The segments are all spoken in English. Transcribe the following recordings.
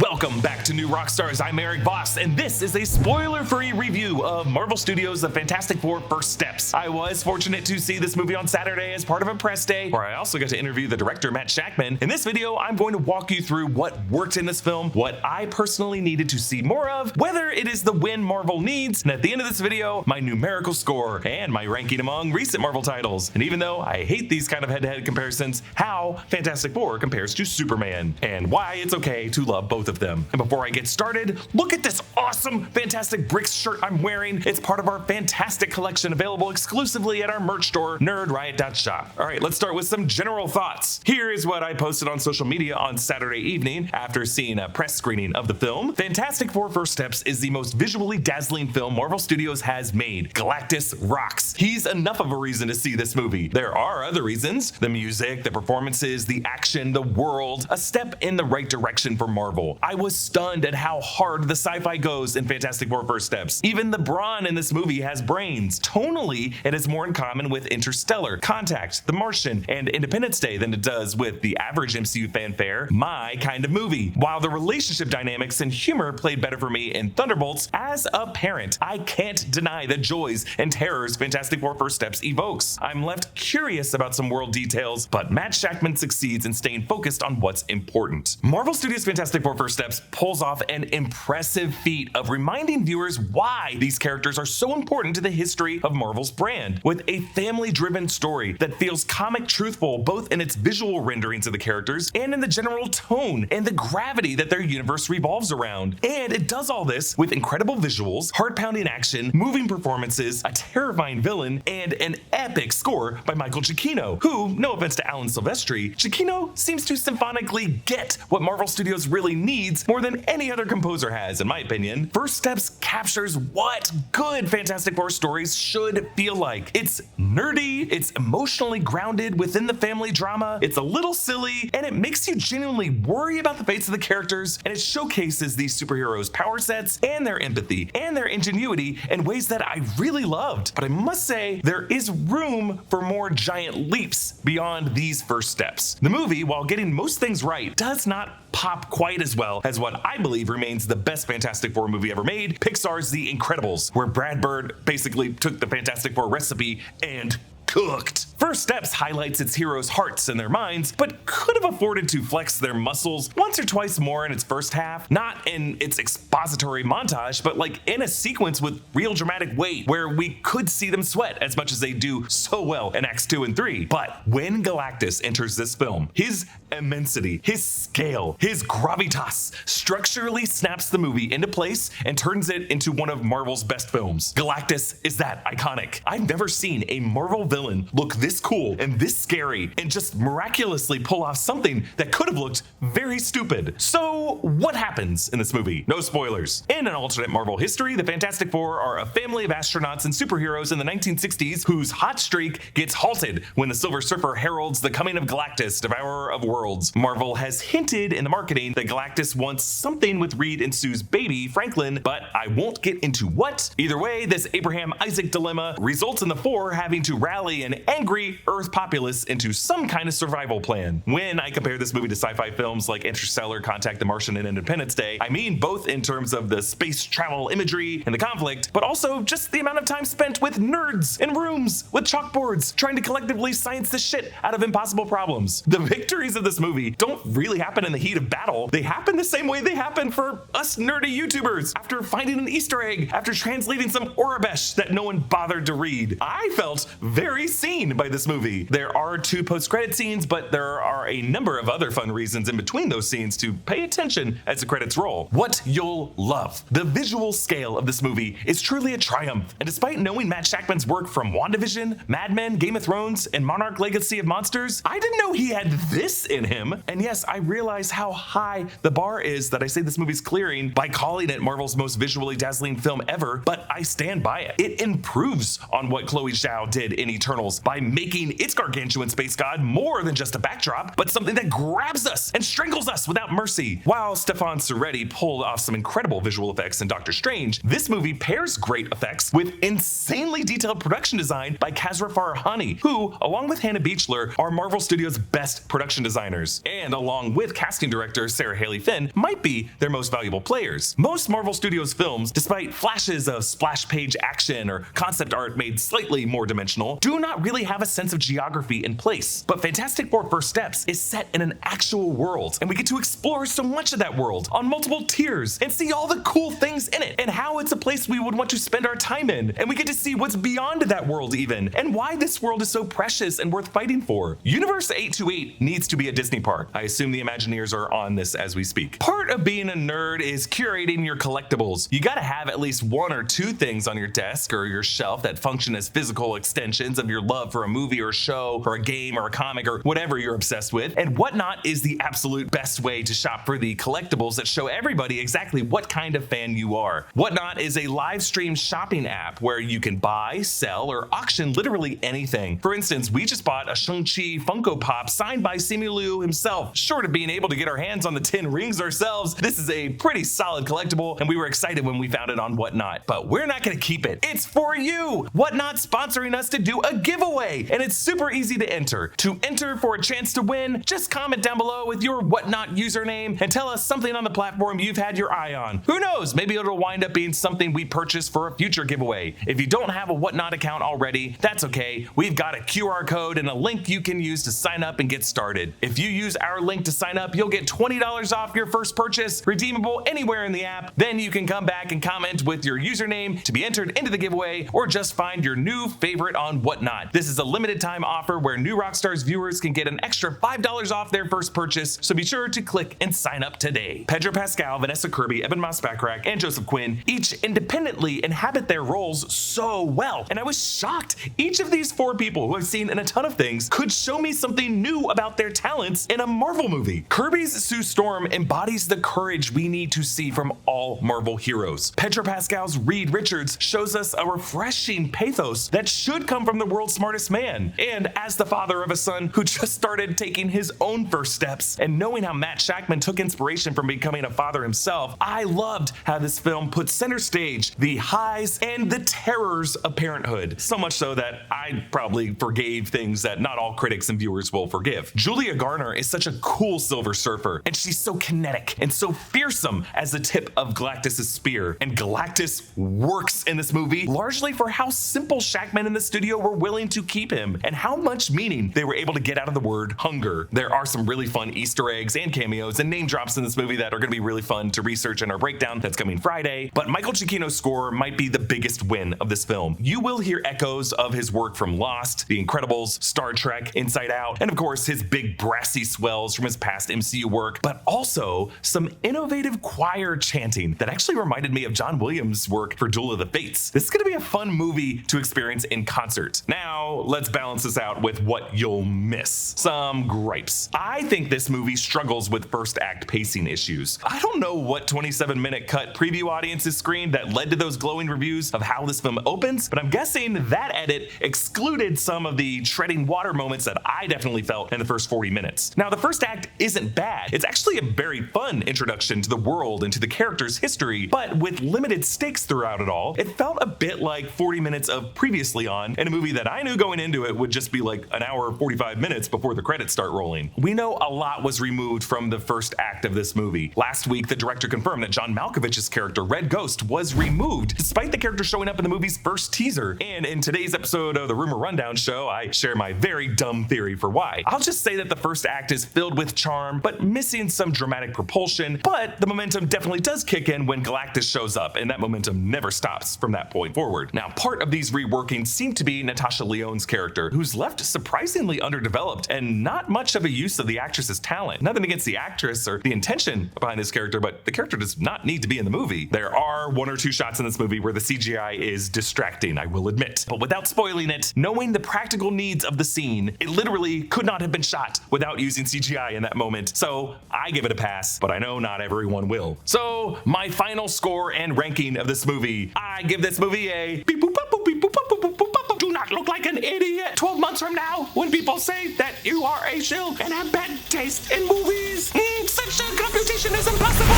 Welcome back to New Rockstars. I'm Erik Voss, and this is a spoiler-free review of Marvel Studios' The Fantastic Four First Steps. I was fortunate to see this movie on Saturday as part of a press day, where I also got to interview the director, Matt Shakman. In this video, I'm going to walk you through what worked in this film, what I personally needed to see more of, whether it is the win Marvel needs, and at the end of this video, my numerical score and my ranking among recent Marvel titles. And even though I hate these kind of head-to-head comparisons, how Fantastic Four compares to Superman, and why it's okay to love both of them. And before I get started, look at this awesome Fantastic Bricks shirt I'm wearing. It's part of our fantastic collection available exclusively at our merch store, nerdriot.shop. All right, let's start with some general thoughts. Here is what I posted on social media on Saturday evening after seeing a press screening of the film. Fantastic Four First Steps is the most visually dazzling film Marvel Studios has made. Galactus rocks. He's enough of a reason to see this movie. There are other reasons: the music, the performances, the action, the world, a step in the right direction for Marvel. I was stunned at how hard the sci-fi goes in Fantastic Four First Steps. Even the brawn in this movie has brains. Tonally, it has more in common with Interstellar, Contact, The Martian, and Independence Day than it does with the average MCU fanfare, My Kind of Movie. While the relationship dynamics and humor played better for me in Thunderbolts, as a parent, I can't deny the joys and terrors Fantastic Four First Steps evokes. I'm left curious about some world details, but Matt Shakman succeeds in staying focused on what's important. Marvel Studios' Fantastic Four First Steps pulls off an impressive feat of reminding viewers why these characters are so important to the history of Marvel's brand, with a family-driven story that feels comic truthful both in its visual renderings of the characters and in the general tone and the gravity that their universe revolves around. And it does all this with incredible visuals, heart-pounding action, moving performances, a terrifying villain, and an epic score by Michael Giacchino, who, no offense to Alan Silvestri, Giacchino seems to symphonically get what Marvel Studios really needs more than any other composer has, in my opinion. First Steps captures what good Fantastic Four stories should feel like. It's nerdy, it's emotionally grounded within the family drama, it's a little silly, and it makes you genuinely worry about the fates of the characters, and it showcases these superheroes' power sets and their empathy and their ingenuity in ways that I really loved. But I must say, there is room for more giant leaps beyond these first steps. The movie, while getting most things right, does not pop quite as well as what I believe remains the best Fantastic Four movie ever made, Pixar's The Incredibles, where Brad Bird basically took the Fantastic Four recipe and cooked. First Steps highlights its heroes' hearts and their minds, but could have afforded to flex their muscles once or twice more in its first half, not in its expository montage, but like in a sequence with real dramatic weight where we could see them sweat as much as they do so well in Acts 2 and 3. But when Galactus enters this film, his immensity, his scale, his gravitas structurally snaps the movie into place and turns it into one of Marvel's best films. Galactus is that iconic. I've never seen a Marvel villain look this cool and this scary and just miraculously pull off something that could have looked very stupid. So what happens in this movie? No spoilers. In an alternate Marvel history, the Fantastic Four are a family of astronauts and superheroes in the 1960s whose hot streak gets halted when the Silver Surfer heralds the coming of Galactus, Devourer of Worlds. Marvel has hinted in the marketing that Galactus wants something with Reed and Sue's baby, Franklin, but I won't get into what. Either way, this Abraham-Isaac dilemma results in the Four having to rally an angry Earth populace into some kind of survival plan. When I compare this movie to sci-fi films like Interstellar, Contact, The Martian, and Independence Day, I mean both in terms of the space travel imagery and the conflict, but also just the amount of time spent with nerds in rooms with chalkboards trying to collectively science the shit out of impossible problems. The victories of this movie don't really happen in the heat of battle. They happen the same way they happen for us nerdy YouTubers after finding an Easter egg, after translating some Orabesh that no one bothered to read. I felt very seen by this movie. There are 2 post-credit scenes, but there are a number of other fun reasons in between those scenes to pay attention as the credits roll. What you'll love. The visual scale of this movie is truly a triumph, and despite knowing Matt Shakman's work from WandaVision, Mad Men, Game of Thrones, and Monarch: Legacy of Monsters, I didn't know he had this in him. And yes, I realize how high the bar is that I say this movie's clearing by calling it Marvel's most visually dazzling film ever, but I stand by it. It improves on what Chloe Zhao did in Eternal Eternals by making its gargantuan space god more than just a backdrop, but something that grabs us and strangles us without mercy. While Stefan Soretti pulled off some incredible visual effects in Doctor Strange, this movie pairs great effects with insanely detailed production design by Kazra Farhani, who, along with Hannah Beachler, are Marvel Studios' best production designers, and along with casting director Sarah Haley Finn, might be their most valuable players. Most Marvel Studios films, despite flashes of splash page action or concept art made slightly more dimensional, do not really have a sense of geography in place. But Fantastic Four First Steps is set in an actual world, and we get to explore so much of that world on multiple tiers and see all the cool things in it and how it's a place we would want to spend our time in. And we get to see what's beyond that world even, and why this world is so precious and worth fighting for. Universe 828 needs to be a Disney park. I assume the Imagineers are on this as we speak. Part of being a nerd is curating your collectibles. You gotta have at least one or two things on your desk or your shelf that function as physical extensions of your love for a movie or a show or a game or a comic or whatever you're obsessed with. And Whatnot is the absolute best way to shop for the collectibles that show everybody exactly what kind of fan you are. Whatnot is a live stream shopping app where you can buy, sell, or auction literally anything. For instance, we just bought a Shang-Chi Funko Pop signed by Simu Liu himself. Short of being able to get our hands on the 10 rings ourselves, this is a pretty solid collectible, and we were excited when we found it on Whatnot. But we're not gonna keep it. It's for you! Whatnot's sponsoring us to do a giveaway, and it's super easy to enter. To enter for a chance to win, just comment down below with your Whatnot username and tell us something on the platform you've had your eye on. Who knows, maybe it'll wind up being something we purchase for a future giveaway. If you don't have a Whatnot account already, that's okay. We've got a QR code and a link you can use to sign up and get started. If you use our link to sign up, you'll get $20 off your first purchase, redeemable anywhere in the app. Then you can come back and comment with your username to be entered into the giveaway, or just find your new favorite on Whatnot. This is a limited time offer where new Rockstars viewers can get an extra $5 off their first purchase, so be sure to click and sign up today. Pedro Pascal, Vanessa Kirby, Eben Moss-Backrack, and Joseph Quinn each independently inhabit their roles so well, and I was shocked. Each of these four people who I've seen in a ton of things could show me something new about their talents in a Marvel movie. Kirby's Sue Storm embodies the courage we need to see from all Marvel heroes. Pedro Pascal's Reed Richards shows us a refreshing pathos that should come from the world's smartest man. And as the father of a son who just started taking his own first steps, and knowing how Matt Shackman took inspiration from becoming a father himself, I loved how this film put center stage the highs and the terrors of parenthood. So much so that I probably forgave things that not all critics and viewers will forgive. Julia Garner is such a cool Silver Surfer, and she's so kinetic and so fearsome as the tip of Galactus' spear. And Galactus works in this movie largely for how simple Shackman and the studio were willing to keep him, and how much meaning they were able to get out of the word hunger. There are some really fun Easter eggs and cameos and name drops in this movie that are going to be really fun to research in our breakdown that's coming Friday. But Michael Giacchino's score might be the biggest win of this film. You will hear echoes of his work from Lost, The Incredibles, Star Trek, Inside Out, and of course his big brassy swells from his past MCU work, but also some innovative choir chanting that actually reminded me of John Williams' work for Duel of the Fates. This is going to be a fun movie to experience in concert. Now, let's balance this out with what you'll miss. Some gripes. I think this movie struggles with first act pacing issues. I don't know what 27-minute cut preview audiences screened that led to those glowing reviews of how this film opens, but I'm guessing that edit excluded some of the treading water moments that I definitely felt in the first 40 minutes. Now, the first act isn't bad. It's actually a very fun introduction to the world and to the character's history, but with limited stakes throughout it all, it felt a bit like 40 minutes of Previously On in a movie that I knew going into it would just be like an hour 45 minutes before the credits start rolling. We know a lot was removed from the first act of this movie. Last week, the director confirmed that John Malkovich's character, Red Ghost, was removed, despite the character showing up in the movie's first teaser. And in today's episode of the Rumor Rundown show, I share my very dumb theory for why. I'll just say that the first act is filled with charm, but missing some dramatic propulsion, but the momentum definitely does kick in when Galactus shows up, and that momentum never stops from that point forward. Now, part of these reworkings seem to be Natasha Lyonne's character, who's left surprisingly underdeveloped and not much of a use of the actress's talent. Nothing against the actress or the intention behind this character, but the character does not need to be in the movie. There are one or two shots in this movie where the CGI is distracting, I will admit. But without spoiling it, knowing the practical needs of the scene, it literally could not have been shot without using CGI in that moment. So I give it a pass, but I know not everyone will. So my final score and ranking of this movie, I give this movie a beep boop boop boop beep boop boop boop boop boop. Do not not look like an idiot 12 months from now when people say that you are a shill and have bad taste in movies. Such a computation is impossible.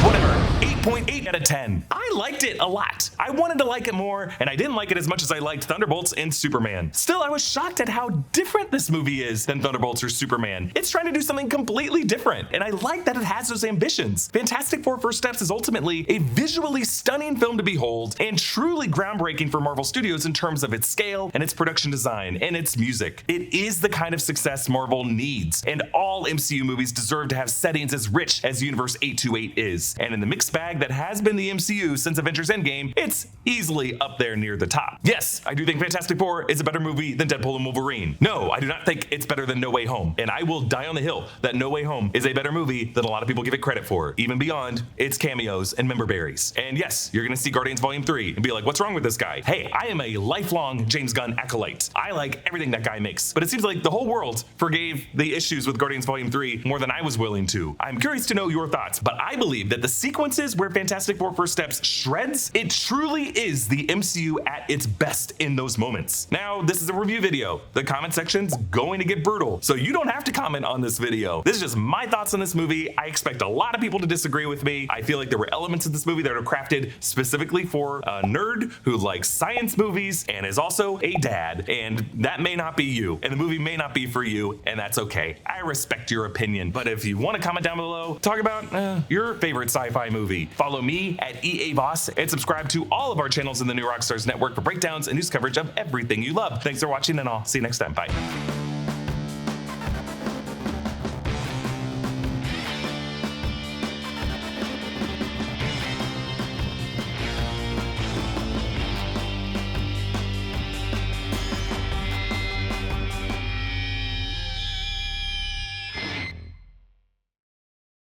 Whatever. 8.8 out of 10. I liked it a lot. I wanted to like it more, and I didn't like it as much as I liked Thunderbolts and Superman. Still, I was shocked at how different this movie is than Thunderbolts or Superman. It's trying to do something completely different, and I like that it has those ambitions. Fantastic Four: First Steps is ultimately a visually stunning film to behold and truly groundbreaking for Marvel Studios in terms of its scale and its production design and its music. It is the kind of success Marvel needs, and all MCU movies deserve to have settings as rich as Universe 828 is. And in the mixed bag that has been the MCU since Avengers Endgame, it's easily up there near the top. Yes, I do think Fantastic Four is a better movie than Deadpool and Wolverine. No, I do not think it's better than No Way Home, and I will die on the hill that No Way Home is a better movie than a lot of people give it credit for, even beyond its cameos and member berries. And yes, you're gonna see Guardians Volume 3 and be like, what's wrong with this guy? Hey, I am a lifelong James Gunn acolyte. I like everything that guy makes, but it seems like the whole world forgave the issues with Guardians Volume 3 more than I was willing to. I'm curious to know your thoughts, but I believe that the sequences where Fantastic Four: First Steps shreds, it truly is the MCU at its best in those moments. Now, this is a review video. The comment section's going to get brutal, so you don't have to comment on this video. This is just my thoughts on this movie. I expect a lot of people to disagree with me. I feel like there were elements of this movie that are crafted specifically for a nerd who likes science movies and is also a dad, and that may not be you, and the movie may not be for you, and that's okay. I respect your opinion, but if you want to comment down below, talk about your favorite sci-fi movie. Follow me at EA Voss and subscribe to all of our channels in the new Rockstars network for breakdowns and news coverage of everything you love. Thanks for watching, and I'll see you next time. Bye.